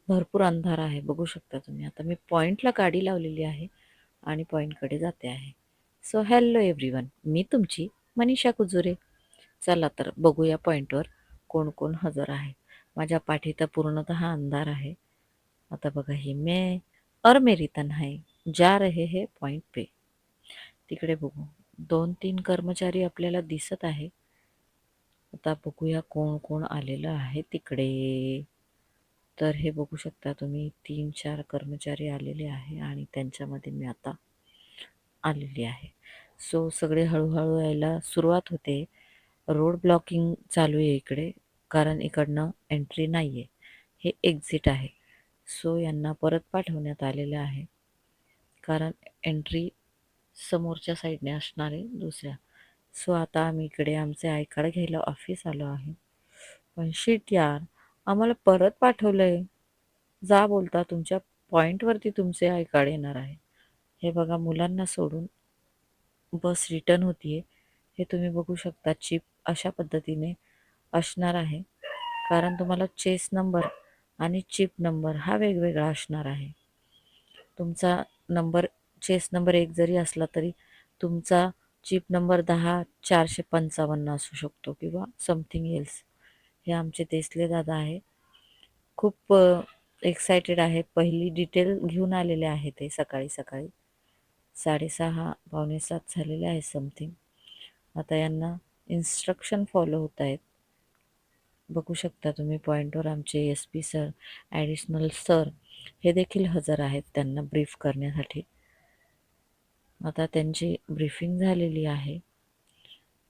भरपूर अंधार आहे, बघू शकता तुम्ही. आता मी पॉइंटला गाडी लावलेली आहे आणि पॉइंटकडे जाते आहे. सो हॅलो एव्हरीवन, मी तुमची मनीषा कुजुरे. चला तर बघूया पॉइंटवर कोण कोण हजर आहे. माझ्या पाठी तर पूर्णतः अंधार आहे. आता बघा, ही मैं और मेरी तन्हाई जा रहे है पॉइंट पे. तिकडे बघू, 2-3 कर्मचारी आपल्याला दिसत आहे. आता बघूया कोण कोण आलेलं आहे तिकडे. तर हे बघू शकता तुम्ही, 3-4 कर्मचारी आलेले आहे आणि त्यांच्यामध्ये मी आता आलेली आहे. सो सगळे हळूहळू यायला सुरुवात होते. रोड ब्लॉकिंग चालू आहे इकडे, कारण इकडनं एंट्री नाही आहे, हे एक्झिट आहे. सो यांना परत पाठवण्यात आलेलं आहे, कारण एंट्री समोरच्या साईडने असणार आहे दुसऱ्या. सो आता आम्ही इकडे आमचे आय कार्ड घ्यायला ऑफिस आलो आहे. पण शिट यार, आम्हाला परत पाठवलंय. जा बोलता तुमच्या पॉइंटवरती तुमचे आय कार्ड येणार आहे. हे बघा, मुलांना सोडून बस रिटर्न होतीये. हे तुम्ही बघू शकता. चिप अशा पद्धतीने असणार आहे, कारण तुम्हाला चेस नंबर आणि चिप नंबर हा वेगवेगळा असणार आहे. तुमचा नंबर चेस नंबर 1 जरी असला तरी तुमचा चिप नंबर 10-455 असू शकतो किंवा समथिंग एल्स. हे आमचे देसले दादा आहे, खूप एक्सायटेड आहे. पहिली डिटेल घेऊन आलेले आहे ते सकाळी सकाळी 6:30 पावणे 7 झालेले आहे समथिंग. आता यांना इन्स्ट्रक्शन फॉलो होत आहेत. बघू शकता तुम्ही पॉइंटवर आमचे SP सर, ॲडिशनल सर हे देखील हजर आहेत त्यांना ब्रीफ करण्यासाठी. आता त्यांची ब्रीफिंग झालेली आहे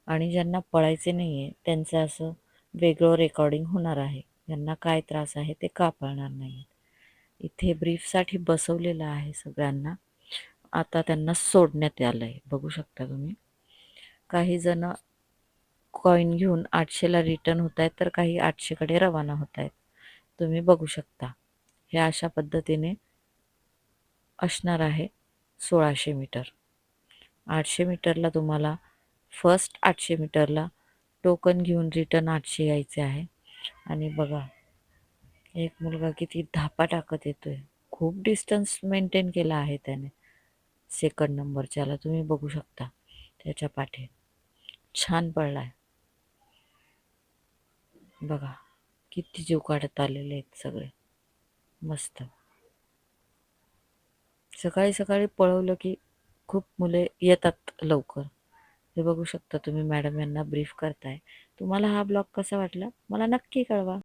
आणि ज्यांना पळायचे नाही आहे त्यांचं असं वेगळं रेकॉर्डिंग होणार आहे. ज्यांना काय त्रास आहे ते का पळणार नाही. इथे ब्रीफसाठी बसवलेलं आहे सगळ्यांना. आता त्यांना सोडण्यात आलं आहे, बघू शकता तुम्ही. काही जण कॉईन घेऊन 800ला रिटर्न होत आहेत, तर काही 800कडे रवाना होत आहेत. तुम्ही बघू शकता. हे अशा पद्धतीने असणार आहे 1600 मीटर. 800 मीटरला तुम्हाला फर्स्ट 800 मीटरला टोकन घेऊन रिटर्न 800 यायचे आहे. आणि बघा, एक मुलगा किती धापा टाकत येतोय. खूप डिस्टन्स मेंटेन केला आहे त्याने. सेकंड नंबरच्याला तुम्ही बघू शकता, त्याच्या पाठी छान पडलाय. बघा किती जीव काढत आलेले आहेत सगळे. मस्त. सकाळी सकाळी पळवलं की खूप मुले येतात लवकर. हे बघू शकता तुम्ही, मॅडम यांना ब्रीफ करताय. तुम्हाला हा ब्लॉग कसा वाटला मला नक्की कळवा.